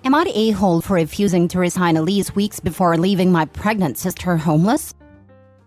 Am I the a-hole for refusing to resign at least weeks before leaving my pregnant sister homeless?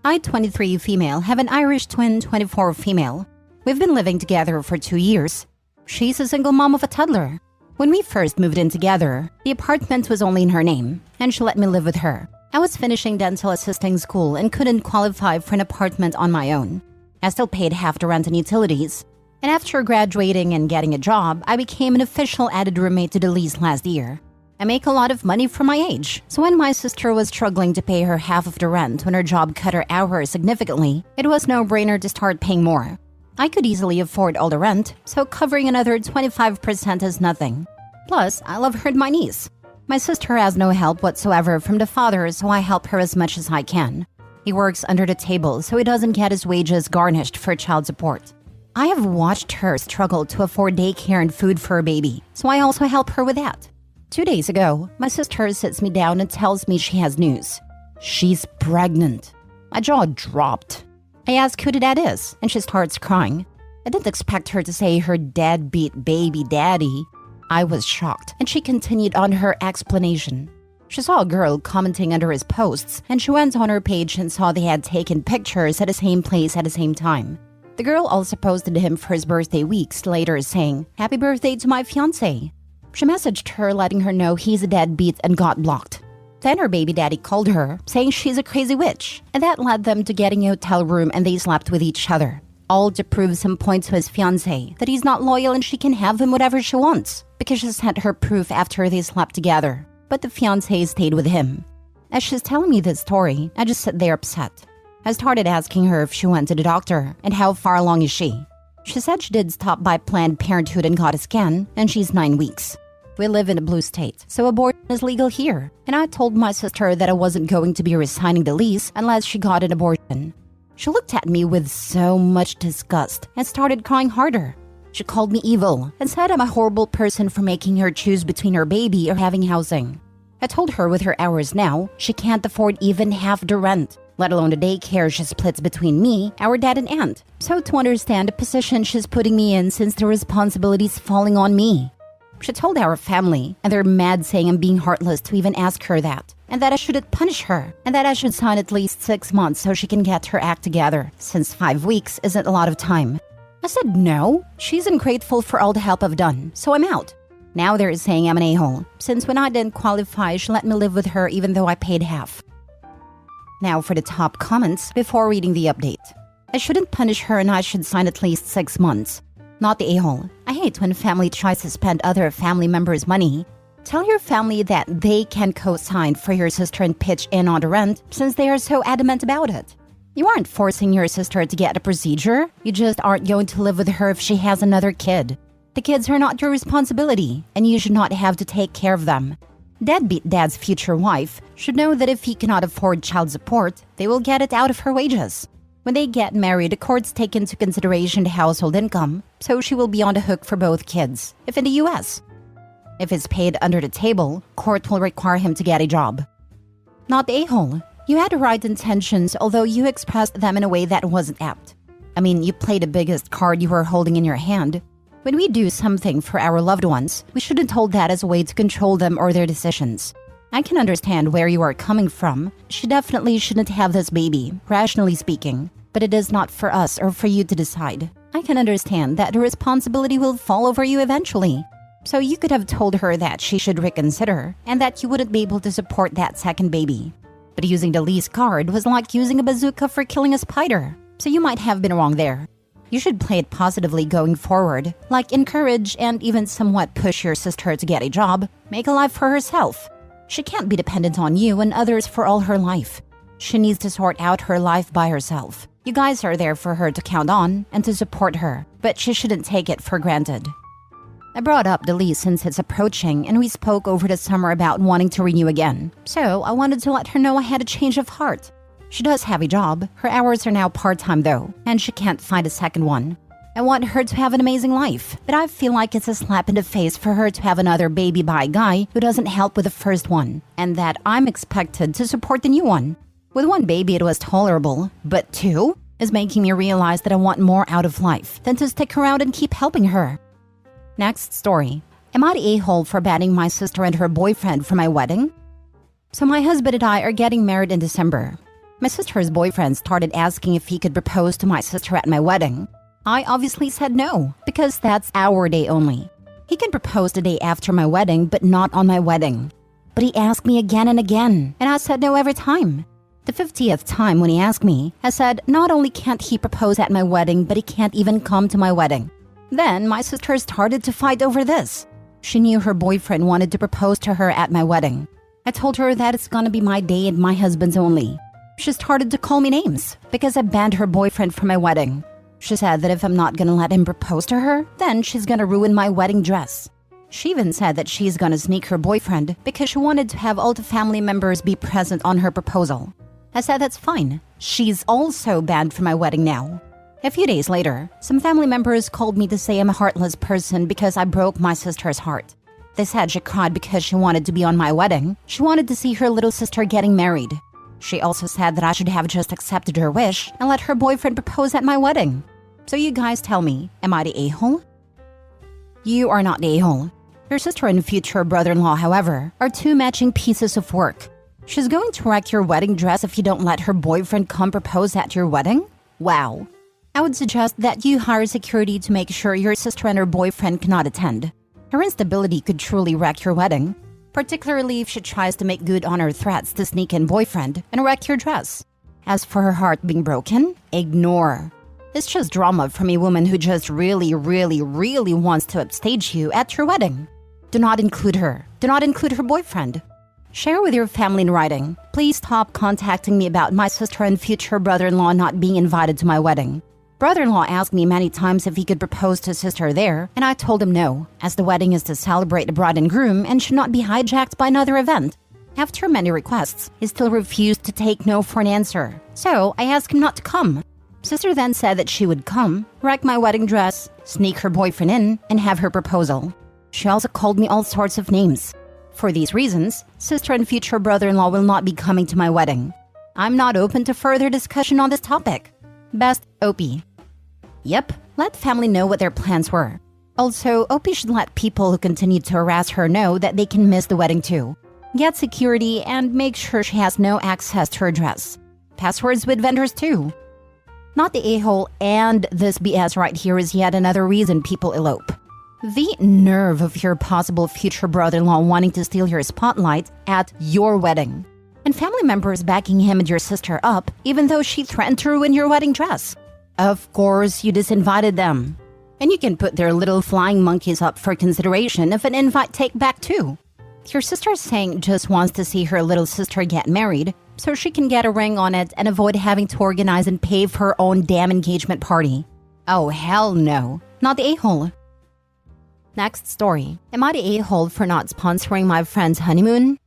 I, 23 female, have an Irish twin, 24 female. We've been living together for 2 years. She's a single mom of a toddler. When we first moved in together, the apartment was only in her name, and she let me live with her. I was finishing dental assisting school and couldn't qualify for an apartment on my own. I still paid half the rent and utilities. And after graduating and getting a job, I became an official added roommate to the lease last year. I make a lot of money for my age, so when my sister was struggling to pay her half of the rent when her job cut her hours significantly, it was no-brainer to start paying more. I could easily afford all the rent, so covering another 25% is nothing. Plus, I love her and my niece. My sister has no help whatsoever from the father, so I help her as much as I can. He works under the table, so he doesn't get his wages garnished for child support. I have watched her struggle to afford daycare and food for her baby, so I also help her with that. 2 days ago, my sister sits me down and tells me she has news. She's pregnant. My jaw dropped. I ask who the dad is, and she starts crying. I didn't expect her to say her deadbeat baby daddy. I was shocked, and she continued on her explanation. She saw a girl commenting under his posts, and she went on her page and saw they had taken pictures at the same place at the same time. The girl also posted him for his birthday weeks later saying, "Happy birthday to my fiancé." She messaged her letting her know he's a deadbeat and got blocked. Then her baby daddy called her, saying she's a crazy witch, and that led them to getting a hotel room and they slept with each other. All to prove some point to his fiancé that he's not loyal and she can have him whatever she wants, because she sent her proof after they slept together. But the fiancé stayed with him. As she's telling me this story, I just sit there upset. I started asking her if she went to the doctor and how far along is she. She said she did stop by Planned Parenthood and got a scan, and she's 9 weeks. We live in a blue state, so abortion is legal here, and I told my sister that I wasn't going to be resigning the lease unless she got an abortion. She looked at me with so much disgust and started crying harder. She called me evil and said I'm a horrible person for making her choose between her baby or having housing. I told her with her hours now, she can't afford even half the rent, let alone the daycare she splits between me, our dad and aunt. So to understand the position she's putting me in since the responsibility's falling on me. She told our family, and they're mad saying I'm being heartless to even ask her that, and that I shouldn't punish her, and that I should sign at least 6 months so she can get her act together, since 5 weeks isn't a lot of time. I said no, she's ungrateful for all the help I've done, so I'm out. Now they're saying I'm an a-hole, since when I didn't qualify, she let me live with her even though I paid half. Now for the top comments before reading the update. I shouldn't punish her and I should sign at least 6 months. Not the a-hole. I hate when family tries to spend other family members' money. Tell your family that they can co-sign for your sister and pitch in on the rent since they are so adamant about it. You aren't forcing your sister to get a procedure. You just aren't going to live with her if she has another kid. The kids are not your responsibility, and you should not have to take care of them. Deadbeat dad's future wife should know that if he cannot afford child support, they will get it out of her wages. When they get married, the courts take into consideration the household income, so she will be on the hook for both kids, if in the US. If it's paid under the table, court will require him to get a job. Not the a-hole. You had the right intentions, although you expressed them in a way that wasn't apt. I mean, you played the biggest card you were holding in your hand. When we do something for our loved ones, we shouldn't hold that as a way to control them or their decisions. I can understand where you are coming from. She definitely shouldn't have this baby, rationally speaking. But it is not for us or for you to decide. I can understand that the responsibility will fall over you eventually. So you could have told her that she should reconsider and that you wouldn't be able to support that second baby. But using the lease card was like using a bazooka for killing a spider. So you might have been wrong there. You should play it positively going forward, like encourage and even somewhat push your sister to get a job, make a life for herself. She can't be dependent on you and others for all her life. She needs to sort out her life by herself. You guys are there for her to count on and to support her, but she shouldn't take it for granted. I brought up the lease since it's approaching and we spoke over the summer about wanting to renew again. So I wanted to let her know I had a change of heart. She does have a job. Her hours are now part-time though, and she can't find a second one. I want her to have an amazing life, but I feel like it's a slap in the face for her to have another baby by a guy who doesn't help with the first one, and that I'm expected to support the new one. With one baby it was tolerable, but 2? is making me realize that I want more out of life than to stick around and keep helping her. Next story. Am I the a-hole for banning my sister and her boyfriend from my wedding? So my husband and I are getting married in December. My sister's boyfriend started asking if he could propose to my sister at my wedding. I obviously said no, because that's our day only. He can propose the day after my wedding, but not on my wedding. But he asked me again and again, and I said no every time. The 50th time when he asked me, I said not only can't he propose at my wedding, but he can't even come to my wedding. Then my sister started to fight over this. She knew her boyfriend wanted to propose to her at my wedding. I told her that it's gonna be my day and my husband's only. She started to call me names because I banned her boyfriend from my wedding. She said that if I'm not gonna let him propose to her, then she's gonna ruin my wedding dress. She even said that she's gonna sneak her boyfriend because she wanted to have all the family members be present on her proposal. I said that's fine. She's also banned from my wedding now. A few days later, some family members called me to say I'm a heartless person because I broke my sister's heart. They said she cried because she wanted to be on my wedding. She wanted to see her little sister getting married. She also said that I should have just accepted her wish and let her boyfriend propose at my wedding. So you guys tell me, am I the a-hole? You are not the a-hole. Your sister and future brother-in-law, however, are two matching pieces of work. She's going to wreck your wedding dress if you don't let her boyfriend come propose at your wedding? Wow. I would suggest that you hire security to make sure your sister and her boyfriend cannot attend. Her instability could truly wreck your wedding, particularly if she tries to make good on her threats to sneak in boyfriend and wreck your dress. As for her heart being broken, ignore. It's just drama from a woman who just really wants to upstage you at your wedding. Do not include her. Do not include her boyfriend. Share with your family in writing. Please stop contacting me about my sister and future brother-in-law not being invited to my wedding. Brother-in-law asked me many times if he could propose to sister there, and I told him no, as the wedding is to celebrate the bride and groom and should not be hijacked by another event. After many requests, he still refused to take no for an answer, so I asked him not to come. Sister then said that she would come, wreck my wedding dress, sneak her boyfriend in, and have her proposal. She also called me all sorts of names. For these reasons, sister and future brother-in-law will not be coming to my wedding. I'm not open to further discussion on this topic. Best, OP. Yep, let family know what their plans were. Also, OP should let people who continue to harass her know that they can miss the wedding too. Get security and make sure she has no access to her dress. Passwords with vendors too. Not the a-hole, and this BS right here is yet another reason people elope. The nerve of your possible future brother-in-law wanting to steal your spotlight at your wedding. And family members backing him and your sister up even though she threatened to ruin your wedding dress. Of course, you disinvited them. And you can put their little flying monkeys up for consideration of an invite take back too. Your sister is saying just wants to see her little sister get married so she can get a ring on it and avoid having to organize and pay for her own damn engagement party. Oh hell no, not the a-hole. Next story. Am I the a-hole for not sponsoring my friend's honeymoon?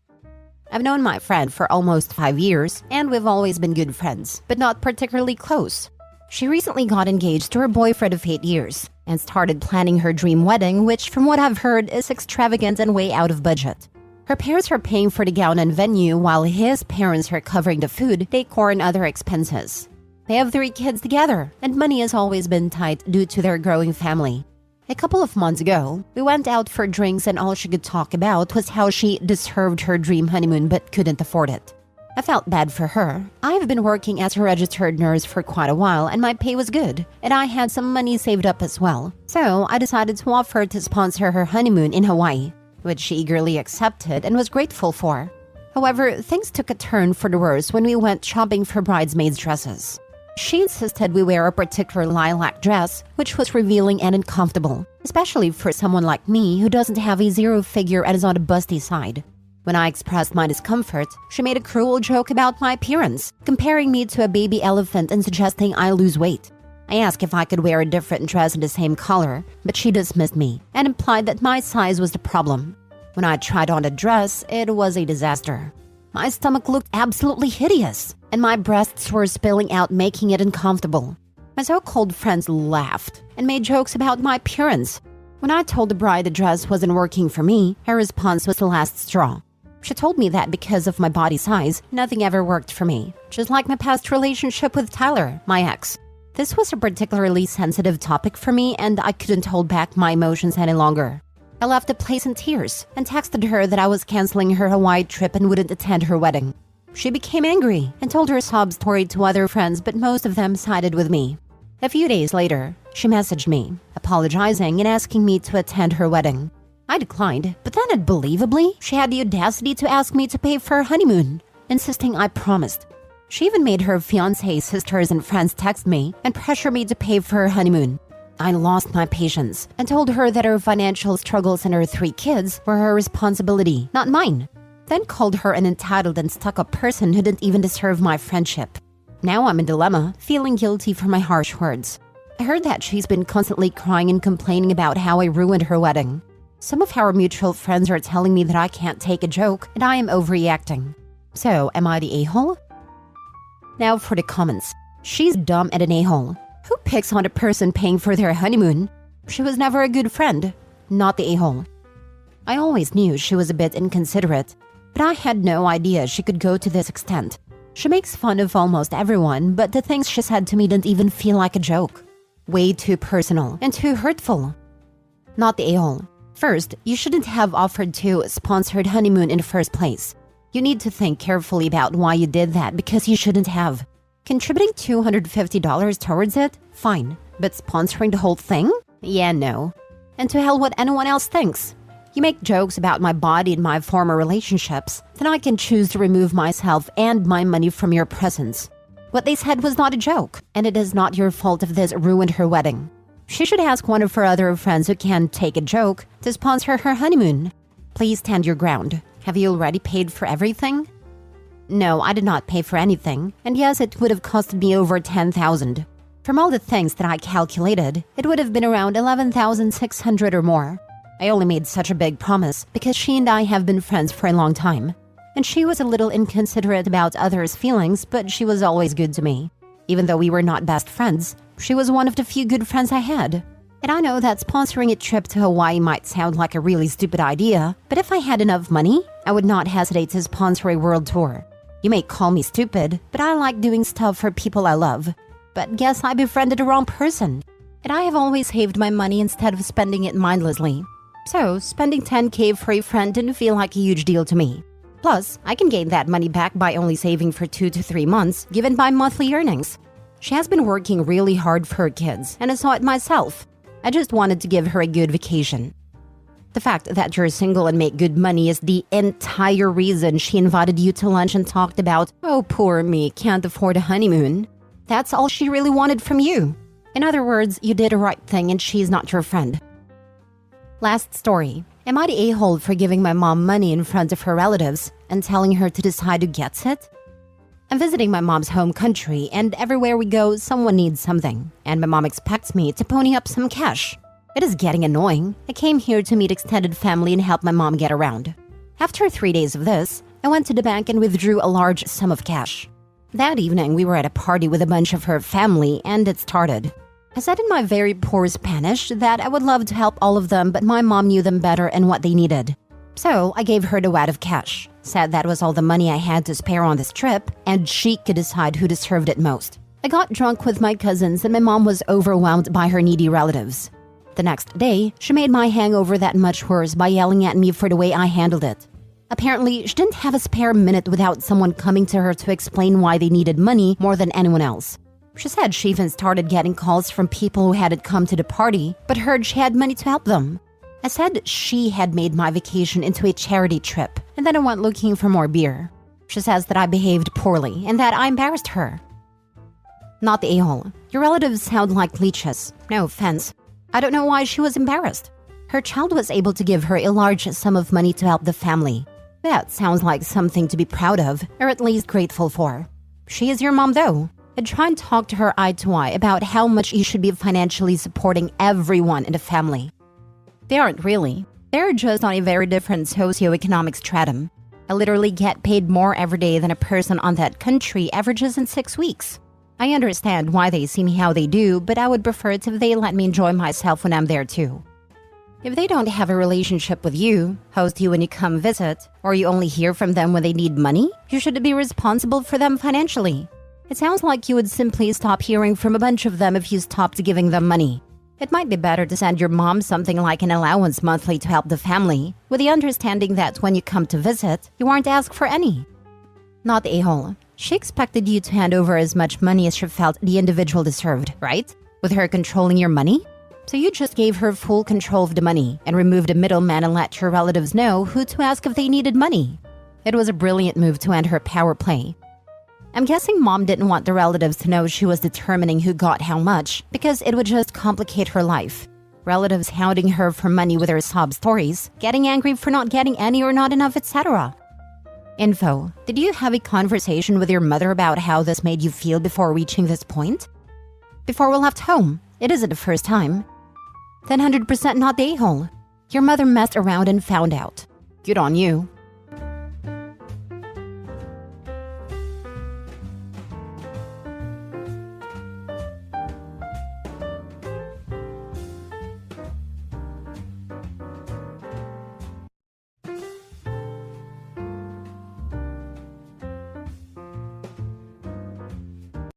I've known my friend for almost 5 years, and we've always been good friends, but not particularly close. She recently got engaged to her boyfriend of 8 years, and started planning her dream wedding, which from what I've heard is extravagant and way out of budget. Her parents are paying for the gown and venue, while his parents are covering the food, decor, and other expenses. They have 3 kids together, and money has always been tight due to their growing family. A couple of months ago, we went out for drinks and all she could talk about was how she deserved her dream honeymoon but couldn't afford it. I felt bad for her. I've been working as a registered nurse for quite a while and my pay was good, and I had some money saved up as well. So I decided to offer to sponsor her honeymoon in Hawaii, which she eagerly accepted and was grateful for. However, things took a turn for the worse when we went shopping for bridesmaids' dresses. She insisted we wear a particular lilac dress, which was revealing and uncomfortable, especially for someone like me who doesn't have a 0 figure and is on the busty side. When I expressed my discomfort, she made a cruel joke about my appearance, comparing me to a baby elephant and suggesting I lose weight. I asked if I could wear a different dress in the same color, but she dismissed me and implied that my size was the problem. When I tried on the dress, it was a disaster. My stomach looked absolutely hideous, and my breasts were spilling out, making it uncomfortable. My so-called friends laughed and made jokes about my appearance. When I told the bride the dress wasn't working for me, her response was the last straw. She told me that because of my body size, nothing ever worked for me, just like my past relationship with Tyler, my ex. This was a particularly sensitive topic for me, and I couldn't hold back my emotions any longer. I left the place in tears and texted her that I was canceling her Hawaii trip and wouldn't attend her wedding. She became angry and told her sob story to other friends, but most of them sided with me. A few days later, she messaged me, apologizing and asking me to attend her wedding. I declined, but then unbelievably, she had the audacity to ask me to pay for her honeymoon, insisting I promised. She even made her fiancé sisters and friends text me and pressure me to pay for her honeymoon. I lost my patience and told her that her financial struggles and her 3 kids were her responsibility, not mine. Then called her an entitled and stuck-up person who didn't even deserve my friendship. Now I'm in dilemma, feeling guilty for my harsh words. I heard that she's been constantly crying and complaining about how I ruined her wedding. Some of our mutual friends are telling me that I can't take a joke and I am overreacting. So, am I the a-hole? Now for the comments. She's dumb and an a-hole. Who picks on a person paying for their honeymoon? She was never a good friend. Not the a-hole. I always knew she was a bit inconsiderate, but I had no idea she could go to this extent. She makes fun of almost everyone, but the things she said to me didn't even feel like a joke. Way too personal and too hurtful. Not the a-hole. First, you shouldn't have offered to sponsored honeymoon in the first place. You need to think carefully about why you did that because you shouldn't have. Contributing $250 towards it? Fine. But sponsoring the whole thing? Yeah, no. And to hell what anyone else thinks. You make jokes about my body and my former relationships, then I can choose to remove myself and my money from your presence. What they said was not a joke, and it is not your fault if this ruined her wedding. She should ask one of her other friends who can take a joke to sponsor her honeymoon. Please stand your ground. Have you already paid for everything? No, I did not pay for anything, and yes, it would have costed me over $10,000. From all the things that I calculated, it would have been around $11,600 or more. I only made such a big promise because she and I have been friends for a long time. And she was a little inconsiderate about others' feelings, but she was always good to me. Even though we were not best friends, she was one of the few good friends I had. And I know that sponsoring a trip to Hawaii might sound like a really stupid idea, but if I had enough money, I would not hesitate to sponsor a world tour. You may call me stupid, but I like doing stuff for people I love. But guess I befriended the wrong person. And I have always saved my money instead of spending it mindlessly. So, spending $10K for a friend didn't feel like a huge deal to me. Plus, I can gain that money back by only saving for 2 to 3 months, given my monthly earnings. She has been working really hard for her kids, and I saw it myself. I just wanted to give her a good vacation. The fact that you're single and make good money is the entire reason she invited you to lunch and talked about, oh, poor me, can't afford a honeymoon. That's all she really wanted from you. In other words, you did the right thing and she's not your friend. Last story. Am I the a-hole for giving my mom money in front of her relatives and telling her to decide who gets it? I'm visiting my mom's home country, and everywhere we go, someone needs something, and my mom expects me to pony up some cash. It is getting annoying. I came here to meet extended family and help my mom get around. After 3 days of this, I went to the bank and withdrew a large sum of cash. That evening, we were at a party with a bunch of her family, and it started. I said in my very poor Spanish that I would love to help all of them, but my mom knew them better and what they needed. So I gave her the wad of cash, said that was all the money I had to spare on this trip, and she could decide who deserved it most. I got drunk with my cousins and my mom was overwhelmed by her needy relatives. The next day, she made my hangover that much worse by yelling at me for the way I handled it. Apparently, she didn't have a spare minute without someone coming to her to explain why they needed money more than anyone else. She said she even started getting calls from people who hadn't come to the party, but heard she had money to help them. I said she had made my vacation into a charity trip, and then I went looking for more beer. She says that I behaved poorly and that I embarrassed her. Not the a-hole. Your relatives sound like leeches. No offense. I don't know why she was embarrassed. Her child was able to give her a large sum of money to help the family. That sounds like something to be proud of, or at least grateful for. She is your mom though. I'd try and talk to her eye to eye about how much you should be financially supporting everyone in the family. They aren't really. They're just on a very different socioeconomic stratum. I literally get paid more every day than a person on that country averages in 6 weeks. I understand why they see me how they do, but I would prefer it if they let me enjoy myself when I'm there too. If they don't have a relationship with you, host you when you come visit, or you only hear from them when they need money, you should be responsible for them financially. It sounds like you would simply stop hearing from a bunch of them if you stopped giving them money. It might be better to send your mom something like an allowance monthly to help the family, with the understanding that when you come to visit, you aren't asked for any. Not the a-hole. She expected you to hand over as much money as she felt the individual deserved, right? With her controlling your money? So you just gave her full control of the money and removed a middleman and let your relatives know who to ask if they needed money. It was a brilliant move to end her power play. I'm guessing mom didn't want the relatives to know she was determining who got how much because it would just complicate her life. Relatives hounding her for money with her sob stories, getting angry for not getting any or not enough, etc. Info: did you have a conversation with your mother about how this made you feel before reaching this point? Before we left home, it isn't the first time. Then 100% not the a-hole. Your mother messed around and found out. Good on you.